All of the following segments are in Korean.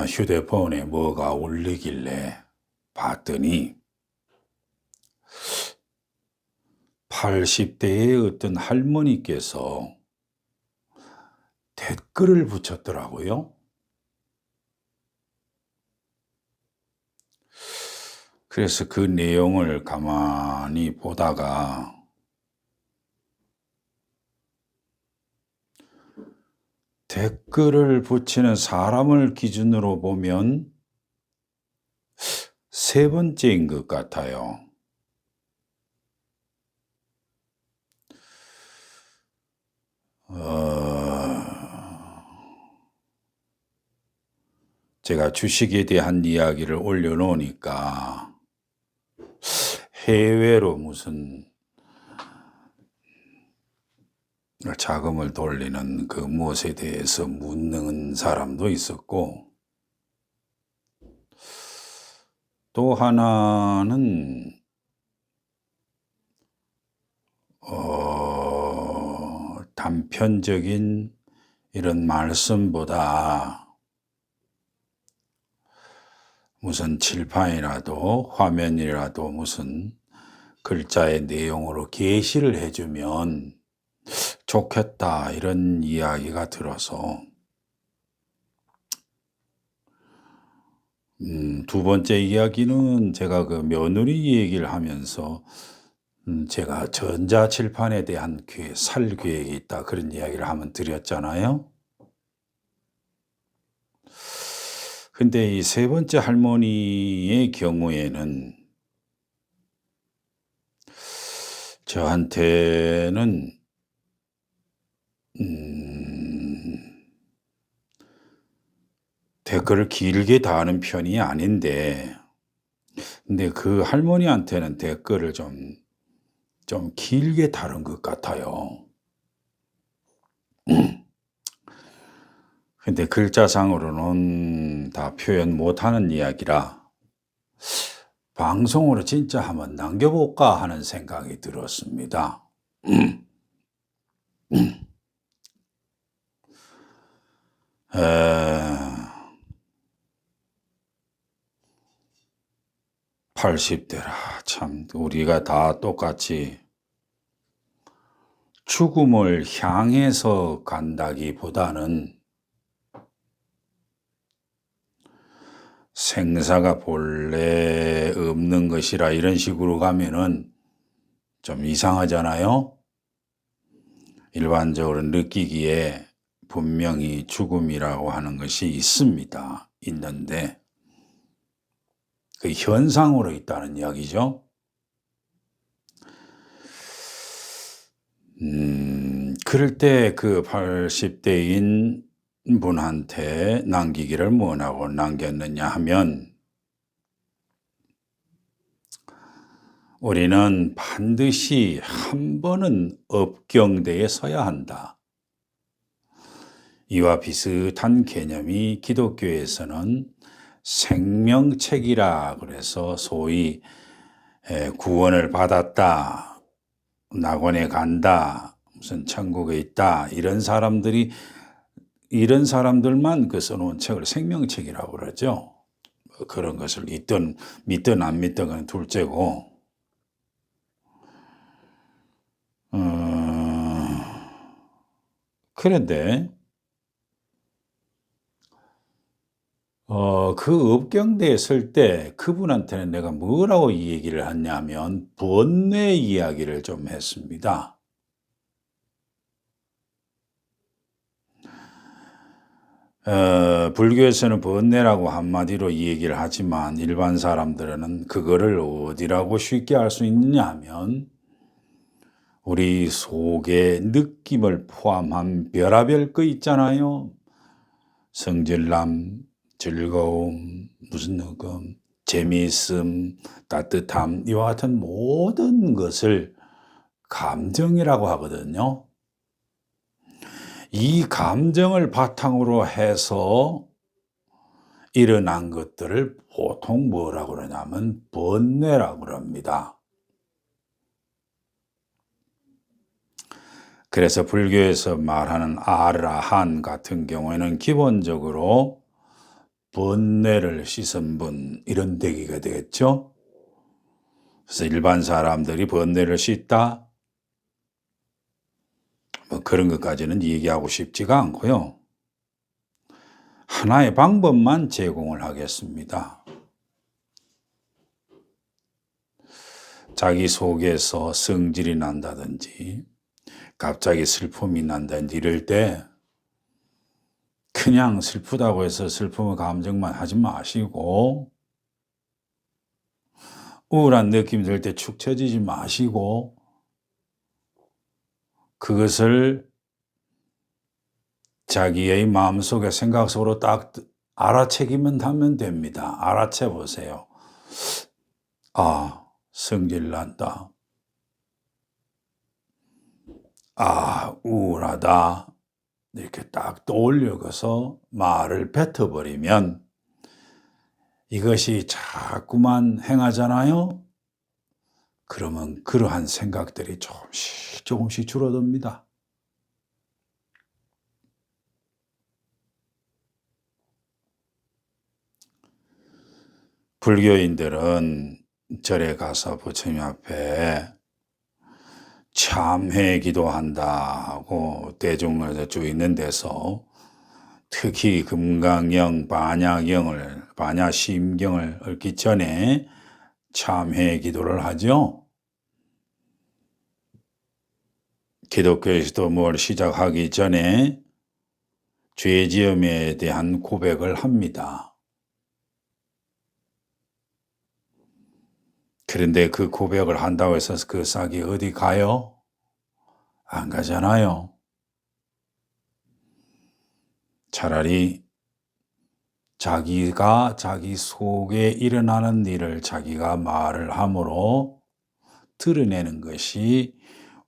휴대폰에 뭐가 울리길래 봤더니 80대의 어떤 할머니께서 댓글을 붙였더라고요. 그래서 그 내용을 가만히 보다가 댓글을 붙이는 사람을 기준으로 보면 세 번째인 것 같아요. 제가 주식에 대한 이야기를 올려놓으니까 해외로 무슨 자금을 돌리는 그 무엇에 대해서 묻는 사람도 있었고, 또 하나는 단편적인 이런 말씀보다 무슨 칠판이라도 화면이라도 무슨 글자의 내용으로 게시를 해주면 좋겠다, 이런 이야기가 들어서 두 번째 이야기는 제가 그 며느리 얘기를 하면서 제가 전자칠판에 대한 살 계획이 있다, 그런 이야기를 한번 드렸잖아요. 근데 이 세 번째 할머니의 경우에는 저한테는 댓글을 길게 다는 편이 아닌데, 근데 그 할머니한테는 댓글을 좀 길게 다룬 것 같아요. 근데 글자상으로는 다 표현 못하는 이야기라 방송으로 진짜 한번 남겨볼까 하는 생각이 들었습니다. 80대라 참 우리가 다 똑같이 죽음을 향해서 간다기보다는 생사가 본래 없는 것이라 이런 식으로 가면은 좀 이상하잖아요. 일반적으로 느끼기에 분명히 죽음이라고 하는 것이 있는데 그 현상으로 있다는 이야기죠. 그럴 때 그 80대인 분한테 남기기를 뭐라고 남겼느냐 하면, 우리는 반드시 한 번은 업경대에 서야 한다. 이와 비슷한 개념이 기독교에서는 생명책이라 그래서 소위 구원을 받았다, 낙원에 간다, 무슨 천국에 있다, 이런 사람들만 그 써놓은 책을 생명책이라고 그러죠. 그런 것을 믿든 안 믿든 건 둘째고, 그런데 그 업경대에 설 때 그분한테는 내가 뭐라고 이 얘기를 했냐면 번뇌 이야기를 좀 했습니다. 불교에서는 번뇌라고 한마디로 이 얘기를 하지만 일반 사람들은 그거를 어디라고 쉽게 알 수 있느냐 하면, 우리 속에 느낌을 포함한 별의별 거 있잖아요. 성질남, 즐거움, 무슨 느낌, 재미있음, 따뜻함, 이와 같은 모든 것을 감정이라고 하거든요. 이 감정을 바탕으로 해서 일어난 것들을 보통 뭐라고 그러냐면 번뇌라고 그럽니다. 그래서 불교에서 말하는 아라한 같은 경우에는 기본적으로 번뇌를 씻은 분 이런 대기가 되겠죠. 그래서 일반 사람들이 번뇌를 씻다 뭐 그런 것까지는 얘기하고 싶지가 않고요. 하나의 방법만 제공을 하겠습니다. 자기 속에서 성질이 난다든지 갑자기 슬픔이 난다든지 이럴 때 그냥 슬프다고 해서 슬픔의 감정만 하지 마시고 우울한 느낌 들 때 축 처지지 마시고 그것을 자기의 마음속에 생각 속으로 딱 알아채기만 하면 됩니다. 알아채 보세요. 아, 성질 난다. 아, 우울하다. 이렇게 딱 떠올려서 말을 뱉어버리면 이것이 자꾸만 행하잖아요. 그러면 그러한 생각들이 조금씩 줄어듭니다. 불교인들은 절에 가서 부처님 앞에 참회 기도한다고 대중에서 쭉 있는 데서 특히 금강경, 반야심경을 읊기 전에 참회 기도를 하죠. 기독교에서도 뭘 시작하기 전에 죄지음에 대한 고백을 합니다. 그런데 그 고백을 한다고 해서 그 싹이 어디 가요? 안 가잖아요. 차라리 자기가 자기 속에 일어나는 일을 자기가 말을 함으로 드러내는 것이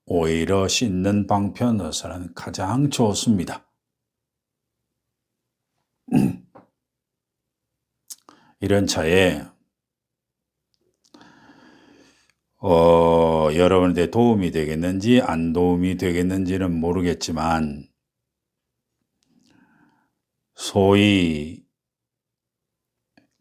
오히려 씻는 방편으로서는 가장 좋습니다. 이런 차에 여러분한테 도움이 되겠는지 안 도움이 되겠는지는 모르겠지만 소위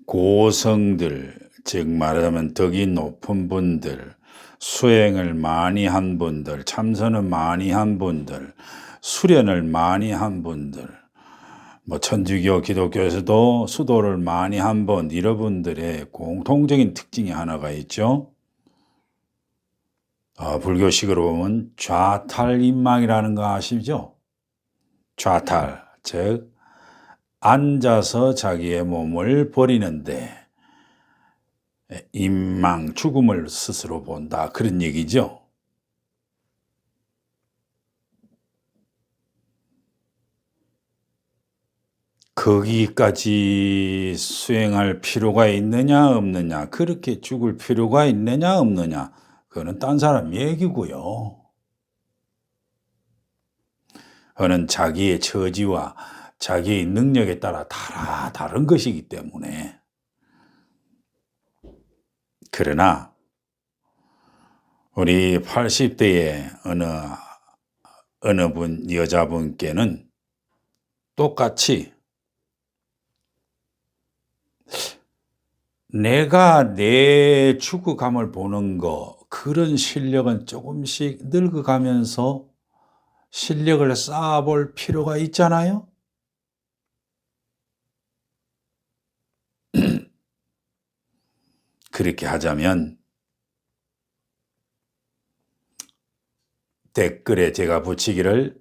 고성들, 즉 말하자면 덕이 높은 분들, 수행을 많이 한 분들, 참선을 많이 한 분들, 수련을 많이 한 분들, 뭐 천주교, 기독교에서도 수도를 많이 한 분, 이런 분들의 공통적인 특징이 하나가 있죠. 불교식으로 보면 좌탈인망이라는 거 아시죠? 좌탈, 즉 앉아서 자기의 몸을 버리는데 인망, 죽음을 스스로 본다, 그런 얘기죠. 거기까지 수행할 필요가 있느냐 없느냐, 그렇게 죽을 필요가 있느냐 없느냐, 그거는 딴 사람 얘기고요. 그거는 자기의 처지와 자기의 능력에 따라 다른 것이기 때문에. 그러나 우리 80대의 어느 분 여자분께는 똑같이 내가 내 죽어감을 보는 거, 그런 실력은 조금씩 늙어가면서 실력을 쌓아볼 필요가 있잖아요. 그렇게 하자면 댓글에 제가 붙이기를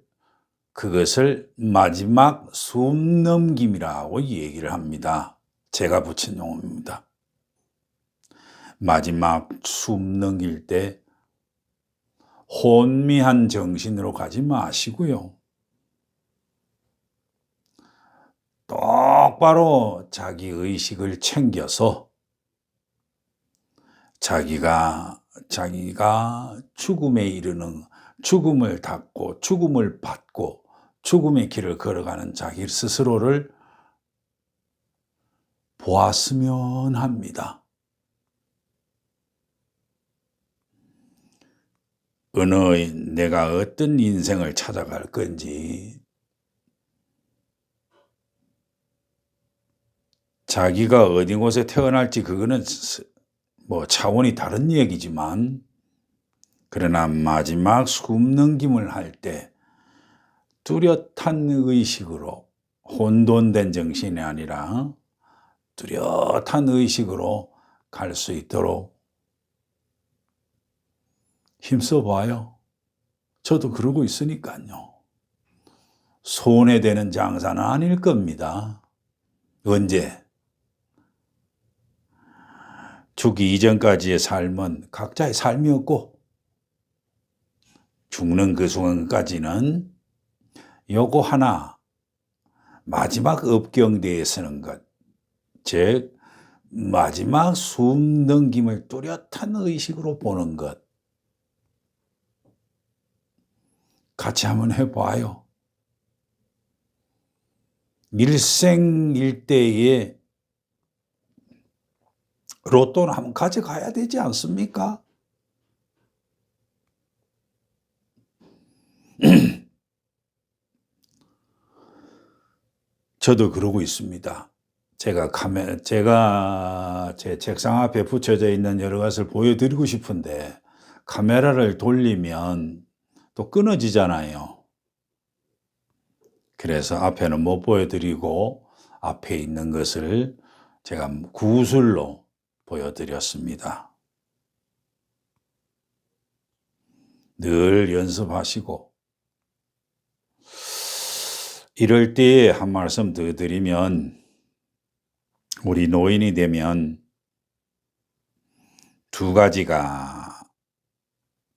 그것을 마지막 숨 넘김이라고 얘기를 합니다. 제가 붙인 용어입니다. 마지막 숨 넘길 때 혼미한 정신으로 가지 마시고요. 똑바로 자기 의식을 챙겨서 자기가 죽음에 이르는, 죽음을 닦고 죽음을 받고 죽음의 길을 걸어가는 자기 스스로를 보았으면 합니다. 내가 어떤 인생을 찾아갈 건지, 자기가 어디 곳에 태어날지 그거는 뭐 차원이 다른 얘기지만, 그러나 마지막 숨넘김을 할 때 뚜렷한 의식으로, 혼돈된 정신이 아니라 뚜렷한 의식으로 갈 수 있도록 힘써봐요. 저도 그러고 있으니까요. 손해되는 장사는 아닐 겁니다. 언제? 죽기 이전까지의 삶은 각자의 삶이었고, 죽는 그 순간까지는 요거 하나, 마지막 업경대에 서는 것, 즉 마지막 숨 넘김을 뚜렷한 의식으로 보는 것, 같이 한번 해봐요. 일생일대에 로또는 한번 가져가야 되지 않습니까? 저도 그러고 있습니다. 제가 제 책상 앞에 붙여져 있는 여러 가지를 보여드리고 싶은데 카메라를 돌리면 또 끊어지잖아요. 그래서 앞에는 못 보여드리고 앞에 있는 것을 제가 구술로 보여드렸습니다. 늘 연습하시고, 이럴 때에 한 말씀 더 드리면, 우리 노인이 되면 두 가지가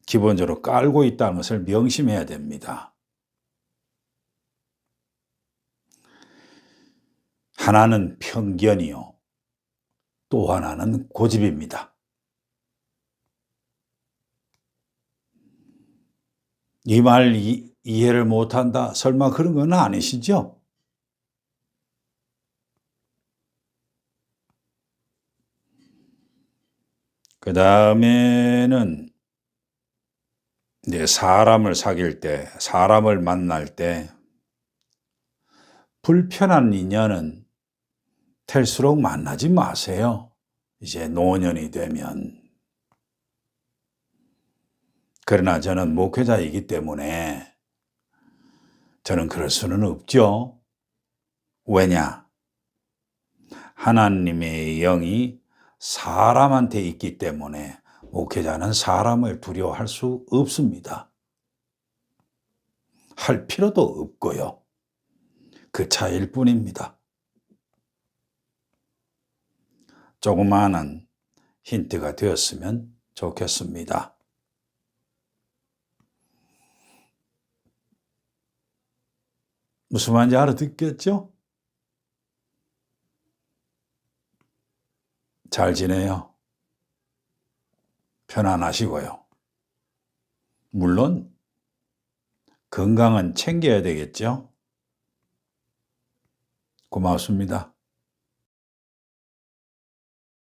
기본적으로 깔고 있다는 것을 명심해야 됩니다. 하나는 편견이요, 또 하나는 고집입니다. 이 말 이해를 못한다, 설마 그런 건 아니시죠? 그 다음에는 이제 사람을 사귈 때, 사람을 만날 때 불편한 인연은 될수록 만나지 마세요. 이제 노년이 되면. 그러나 저는 목회자이기 때문에 저는 그럴 수는 없죠. 왜냐? 하나님의 영이 사람한테 있기 때문에 목회자는 사람을 두려워할 수 없습니다. 할 필요도 없고요. 그 차이일 뿐입니다. 조그마한 힌트가 되었으면 좋겠습니다. 무슨 말인지 알아듣겠죠? 잘 지내요. 편안하시고요. 물론 건강은 챙겨야 되겠죠? 고맙습니다.